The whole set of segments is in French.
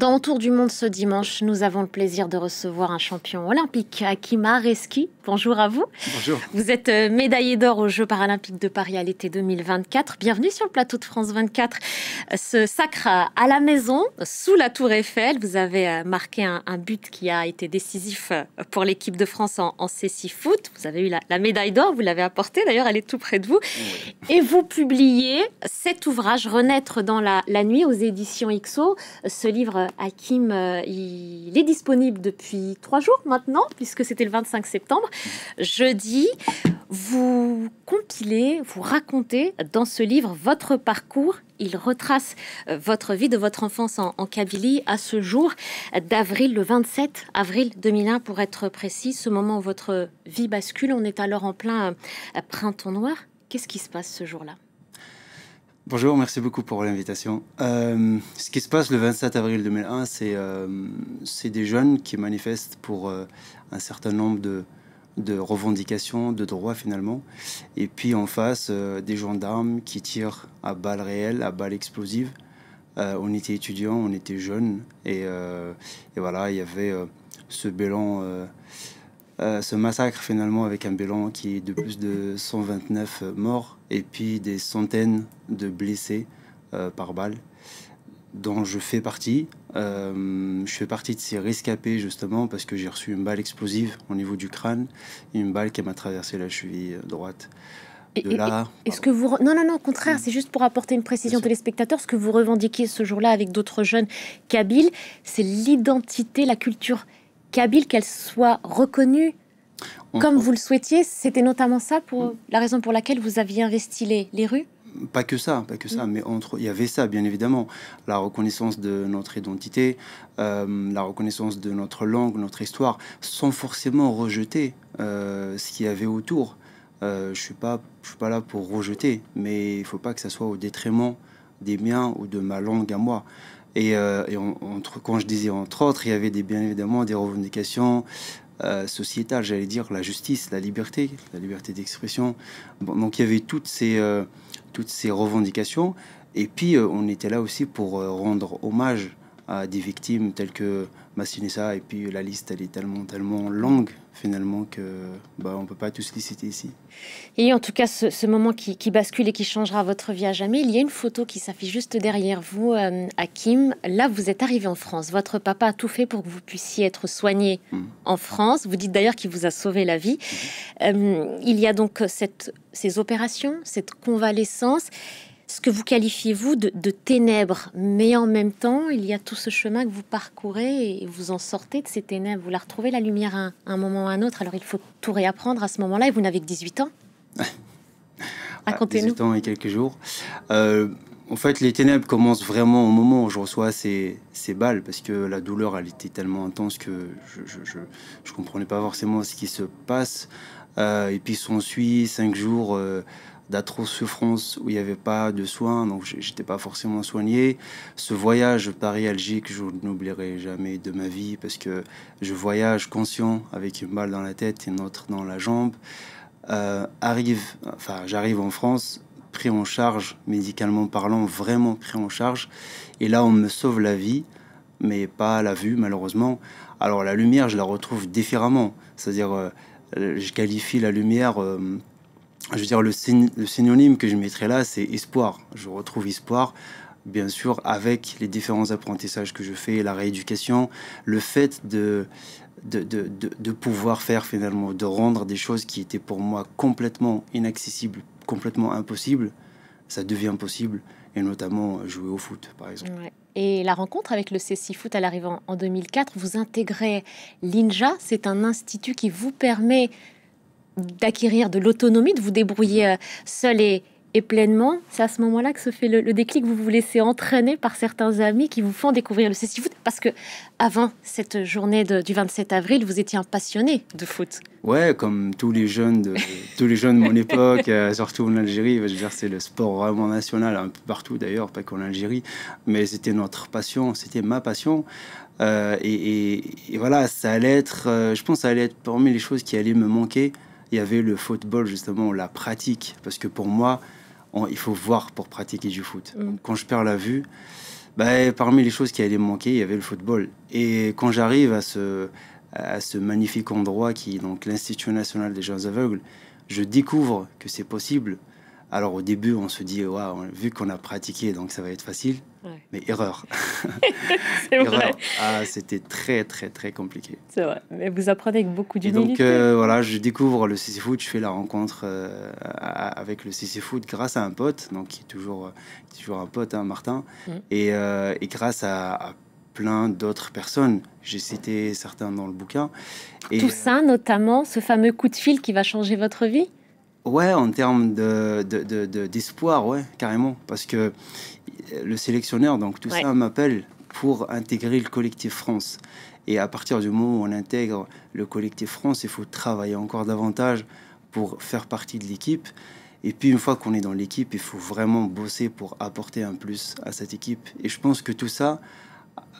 Dans Autour du monde ce dimanche, nous avons le plaisir de recevoir un champion olympique, Hakim Areski. Bonjour à vous. Bonjour. Vous êtes médaillé d'or aux Jeux paralympiques de Paris à l'été 2024. Bienvenue sur le plateau de France 24. Ce sacre à la maison, sous la Tour Eiffel. Vous avez marqué un but qui a été décisif pour l'équipe de France en cécifoot. Vous avez eu la médaille d'or, vous l'avez apportée. D'ailleurs, elle est tout près de vous. Oui. Et vous publiez cet ouvrage, Renaître dans la nuit, aux éditions XO. Ce livre, Hakim, il est disponible depuis 3 jours maintenant, puisque c'était le 25 septembre. Jeudi, vous compilez, vous racontez dans ce livre votre parcours. Il retrace votre vie de votre enfance en Kabylie à ce jour d'avril, le 27 avril 2001 pour être précis, ce moment où votre vie bascule. On est alors en plein printemps noir. Qu'est-ce qui se passe ce jour-là ? Bonjour, merci beaucoup pour l'invitation. Ce qui se passe le 27 avril 2001, c'est des jeunes qui manifestent pour un certain nombre de revendications, de droits finalement. Et puis en face, des gendarmes qui tirent à balles réelles, à balles explosives. On était étudiants, on était jeunes. Et voilà, il y avait ce bilan... ce massacre finalement avec un bilan qui est de plus de 129 morts et puis des centaines de blessés par balle dont je fais partie. Je fais partie de ces rescapés justement parce que j'ai reçu une balle explosive au niveau du crâne, une balle qui m'a traversé la cheville droite. Est-ce que vous... Non, au contraire, c'est juste pour apporter une précision aux téléspectateurs. Ce que vous revendiquez ce jour-là avec d'autres jeunes kabyles, c'est l'identité, la culture kabyle, qu'elle soit reconnue comme vous le souhaitiez. C'était notamment ça pour la raison pour laquelle vous aviez investi les rues. Pas que ça, mais il y avait ça, bien évidemment. La reconnaissance de notre identité, la reconnaissance de notre langue, notre histoire, sans forcément rejeter ce qu'il y avait autour. Je suis pas là pour rejeter, mais il faut pas que ça soit au détriment des miens ou de ma langue à moi. Et quand je disais entre autres, il y avait bien évidemment des revendications sociétales, j'allais dire la justice, la liberté d'expression. Bon, donc il y avait toutes ces revendications. Et puis on était là aussi pour rendre hommage à des victimes telles que Massinissa. Et puis la liste, elle est tellement longue finalement que on peut pas tous les citer ici. Et en tout cas, ce moment qui bascule et qui changera votre vie à jamais, il y a une photo qui s'affiche juste derrière vous, Hakim. Là, vous êtes arrivé en France. Votre papa a tout fait pour que vous puissiez être soigné en France. Vous dites d'ailleurs qu'il vous a sauvé la vie. Il y a donc ces opérations, cette convalescence. Ce que vous qualifiez, vous, de ténèbres, mais en même temps, il y a tout ce chemin que vous parcourez et vous en sortez de ces ténèbres. Vous la retrouvez, la lumière, à un moment ou à un autre. Alors, il faut tout réapprendre à ce moment-là, et vous n'avez que 18 ans. Racontez-nous. 18 ans et quelques jours. En fait, les ténèbres commencent vraiment au moment où je reçois ces balles, parce que la douleur, elle était tellement intense que je comprenais pas forcément ce qui se passe. Et puis, s'ensuit 5 jours... d'atroces souffrances où il n'y avait pas de soins, donc j'étais pas forcément soigné. Ce voyage Paris-Alger que je n'oublierai jamais de ma vie, parce que je voyage conscient avec une balle dans la tête et une autre dans la jambe. J'arrive en France, pris en charge, médicalement parlant, vraiment pris en charge. Et là, on me sauve la vie, mais pas la vue, malheureusement. Alors la lumière, je la retrouve différemment. C'est-à-dire, je qualifie la lumière... je veux dire, le synonyme que je mettrais là, c'est espoir. Je retrouve espoir, bien sûr, avec les différents apprentissages que je fais, la rééducation, le fait de pouvoir faire finalement, de rendre des choses qui étaient pour moi complètement inaccessibles, complètement impossibles, ça devient possible, et notamment jouer au foot, par exemple. Ouais. Et la rencontre avec le cécifoot, elle arrive en 2004. Vous intégrez l'INJA, c'est un institut qui vous permet d'acquérir de l'autonomie, de vous débrouiller seul et pleinement. C'est à ce moment-là que se fait le déclic. Vous vous laissez entraîner par certains amis qui vous font découvrir le cécifoot, parce que avant cette journée du 27 avril, vous étiez un passionné de foot. Ouais, comme tous les jeunes de mon époque, surtout en Algérie. Je veux dire, c'est le sport vraiment national, un peu partout d'ailleurs, pas qu'en Algérie, mais c'était notre passion, c'était ma passion. Et voilà, ça allait être, je pense, ça allait être parmi les choses qui allaient me manquer. Il y avait le football, justement, la pratique. Parce que pour moi, il faut voir pour pratiquer du foot. Quand je perds la vue, Parmi les choses qui allaient me manquer, il y avait le football. Et quand j'arrive à ce magnifique endroit qui est donc l'Institut national des gens aveugles, je découvre que c'est possible. Alors au début, on se dit, waouh, vu qu'on a pratiqué, donc ça va être facile. Ouais. Mais erreur. C'est vrai. Ah, c'était très, très, très compliqué. C'est vrai. Mais vous apprenez avec beaucoup d'humilité. Donc voilà, je découvre le CC Foot. Je fais la rencontre avec le CC Foot grâce à un pote, donc qui est toujours un pote, hein, Martin. Et grâce à plein d'autres personnes. J'ai cité certains dans le bouquin. Et tout ça, notamment, ce fameux coup de fil qui va changer votre vie? Ouais, en termes d'espoir, ouais, carrément. Parce que le sélectionneur, donc tout ça m'appelle pour intégrer le collectif France. Et à partir du moment où on intègre le collectif France, il faut travailler encore davantage pour faire partie de l'équipe. Et puis une fois qu'on est dans l'équipe, il faut vraiment bosser pour apporter un plus à cette équipe. Et je pense que tout ça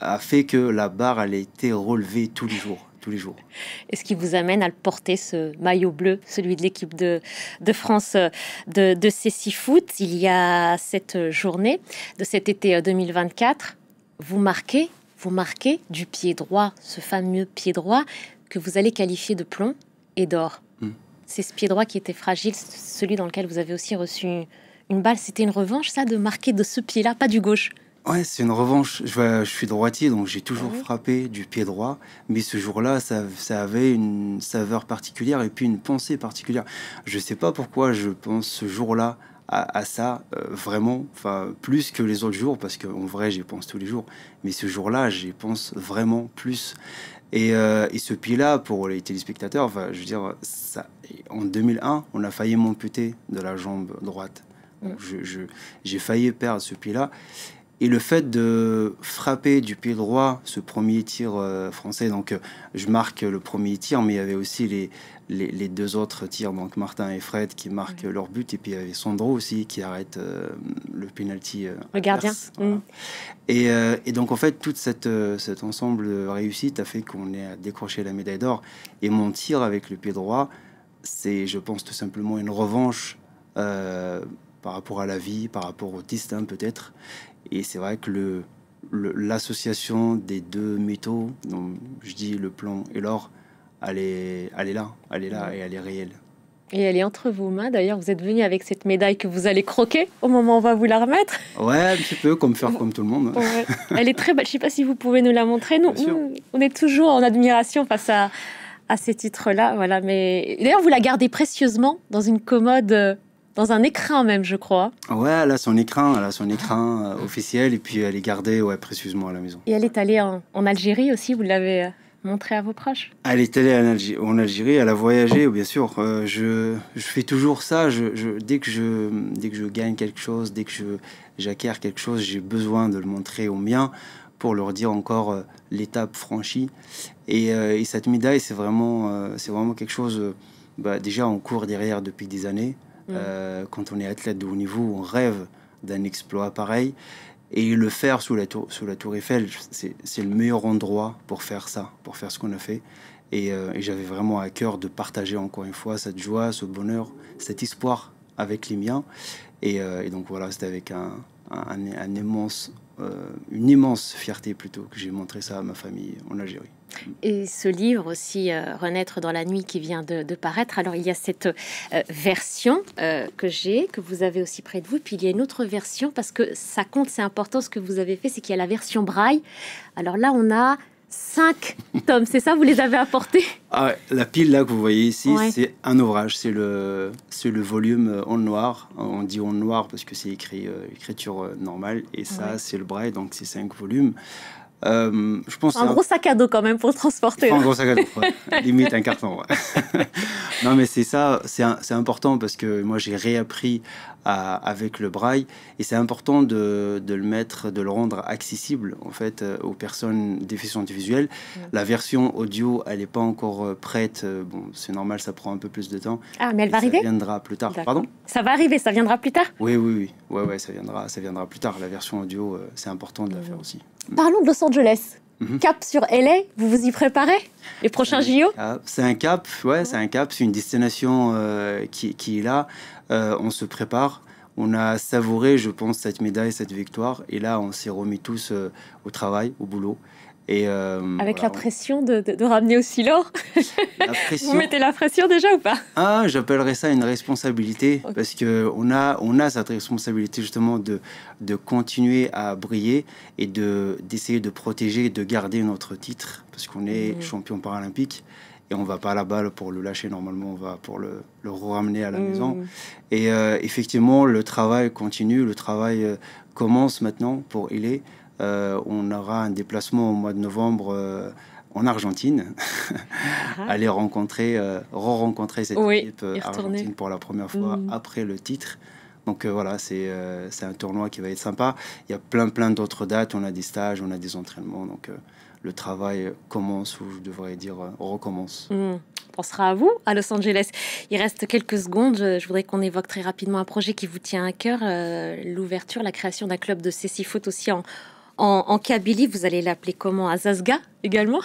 a fait que la barre, elle a été relevée tous les jours. Et ce qui vous amène à le porter, ce maillot bleu, celui de l'équipe de France de CC Foot. Il y a cette journée de cet été 2024, vous marquez du pied droit, ce fameux pied droit que vous allez qualifier de plomb et d'or. C'est ce pied droit qui était fragile, celui dans lequel vous avez aussi reçu une balle. C'était une revanche, ça, de marquer de ce pied-là, pas du gauche? Ouais, c'est une revanche. Je suis droitier, donc j'ai toujours frappé du pied droit. Mais ce jour-là, ça avait une saveur particulière et puis une pensée particulière. Je sais pas pourquoi je pense ce jour-là à ça, vraiment, enfin, plus que les autres jours, parce qu'en vrai, j'y pense tous les jours. Mais ce jour-là, j'y pense vraiment plus. Et ce pied-là, pour les téléspectateurs, enfin, je veux dire, ça, en 2001, on a failli m'amputer de la jambe droite. Donc, j'ai failli perdre ce pied-là. Et le fait de frapper du pied droit ce premier tir français, donc je marque le premier tir, mais il y avait aussi les deux autres tirs, donc Martin et Fred qui marquent leur but, et puis il y avait Sandro aussi qui arrête le penalty. Le gardien. Voilà. Et donc en fait, tout cet ensemble de réussite a fait qu'on ait décroché la médaille d'or. Et mon tir avec le pied droit, c'est, je pense, tout simplement une revanche par rapport à la vie, par rapport au destin peut-être. Et c'est vrai que l'association des deux métaux, donc je dis le plomb et l'or, elle est là et elle est réelle. Et elle est entre vos mains. D'ailleurs, vous êtes venu avec cette médaille que vous allez croquer au moment où on va vous la remettre. Ouais, un petit peu, comme tout le monde. Ouais. Elle est très belle. Je ne sais pas si vous pouvez nous la montrer. Nous, on est toujours en admiration face à ces titres-là. Voilà. Mais d'ailleurs, vous la gardez précieusement dans une commode... dans un écrin même, je crois. Ouais, elle a son écrin officiel, et puis elle est gardée précieusement à la maison. Et elle est allée en Algérie aussi, vous l'avez montré à vos proches? Elle est allée en Algérie, elle a voyagé, bien sûr. Je fais toujours ça, dès que je gagne quelque chose, dès que j'acquiers quelque chose, j'ai besoin de le montrer aux miens pour leur dire encore l'étape franchie. Et cette médaille, c'est vraiment quelque chose... déjà, on court derrière depuis des années. Quand on est athlète de haut niveau, on rêve d'un exploit pareil, et le faire sous la tour Eiffel, c'est le meilleur endroit pour faire ça, pour faire ce qu'on a fait. Et j'avais vraiment à cœur de partager encore une fois cette joie, ce bonheur, cet espoir avec les miens. Et donc voilà, c'était avec une immense fierté plutôt que j'ai montré ça à ma famille en Algérie. Et ce livre aussi, Renaître dans la nuit, qui vient de paraître. Alors, il y a cette version que vous avez aussi près de vous. Puis, il y a une autre version, parce que ça compte, c'est important. Ce que vous avez fait, c'est qu'il y a la version braille. Alors là, on a 5 tomes. C'est ça, vous les avez apportés? La pile là que vous voyez ici, c'est un ouvrage. C'est le volume en noir. On dit en noir parce que c'est écriture normale. Et ça, c'est le braille. Donc, c'est 5 volumes. Je pense un gros sac à dos quand même pour le transporter. Un gros sac à dos, limite un carton. Non, mais c'est ça, c'est important parce que moi j'ai réappris avec le braille, et c'est important de le rendre accessible en fait aux personnes déficientes visuelles. La version audio, elle n'est pas encore prête. Bon, c'est normal, ça prend un peu plus de temps. Ah, mais elle va arriver. Ça viendra plus tard. Pardon? Ça va arriver, ça viendra plus tard. Oui, ça viendra plus tard. La version audio, c'est important de la faire aussi. Parlons de Los Angeles. Cap sur LA, vous vous y préparez? Les prochains JO? C'est un cap, c'est un cap, c'est une destination qui est là. On se prépare. on a savouré, je pense, cette médaille, cette victoire. Et là, on s'est remis tous au travail, au boulot. Et avec la pression de ramener aussi l'or. Vous mettez la pression déjà ou pas? Ah, j'appellerais ça une responsabilité, okay. Parce qu'on a cette responsabilité justement de continuer à briller et d'essayer de protéger, de garder notre titre, parce qu'on est champion paralympique et on va pas là-bas pour le lâcher. Normalement, on va pour le ramener à la maison. Et effectivement, le travail continue, le travail commence maintenant pour Ilé. On aura un déplacement au mois de novembre en Argentine, aller re-rencontrer cette équipe argentine pour la première fois après le titre. Donc voilà, c'est un tournoi qui va être sympa. Il y a plein d'autres dates, on a des stages, on a des entraînements, donc le travail commence, ou je devrais dire recommence. On pensera à vous à Los Angeles. Il reste quelques secondes. Je voudrais qu'on évoque très rapidement un projet qui vous tient à cœur, l'ouverture, la création d'un club de cécifoot aussi en Kabylie. Vous allez l'appeler comment? Azazga également?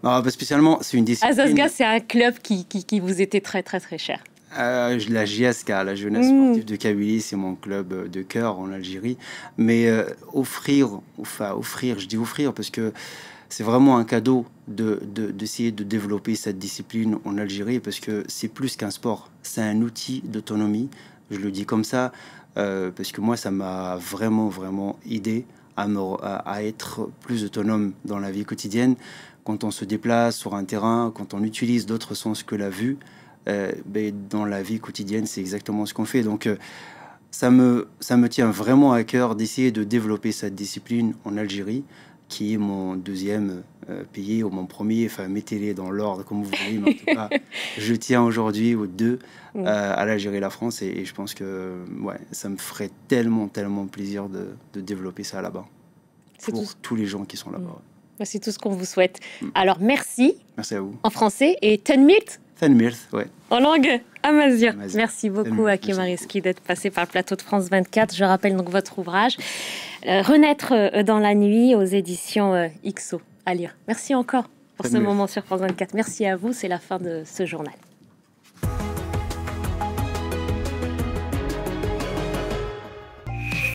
Non, spécialement, c'est une discipline. Azazga, c'est un club qui vous était très cher. La JSK, la Jeunesse Sportive de Kabylie, c'est mon club de cœur en Algérie. Mais offrir, je dis offrir parce que c'est vraiment un cadeau d'essayer de développer cette discipline en Algérie, parce que c'est plus qu'un sport, c'est un outil d'autonomie. Je le dis comme ça parce que moi, ça m'a vraiment aidé à être plus autonome dans la vie quotidienne. Quand on se déplace sur un terrain, quand on utilise d'autres sens que la vue, dans la vie quotidienne, c'est exactement ce qu'on fait. Donc, ça me tient vraiment à cœur d'essayer de développer cette discipline en Algérie, qui est mon deuxième pays, ou mon premier. Enfin, mettez-les dans l'ordre comme vous voulez, mais en tout cas, je tiens aujourd'hui aux deux, à l'Algérie et la France, et je pense que ça me ferait tellement plaisir de développer ça là-bas, pour tous les gens qui sont là-bas. C'est tout ce qu'on vous souhaite. Alors, merci. Merci à vous. En français, et Tenmirt. En langue amazigh. Merci beaucoup à Hakim Arezki d'être passé par le plateau de France 24. Je rappelle donc votre ouvrage Renaître dans la nuit, aux éditions XO, à lire. Merci encore pour ce moment sur France 24. Merci à vous, c'est la fin de ce journal.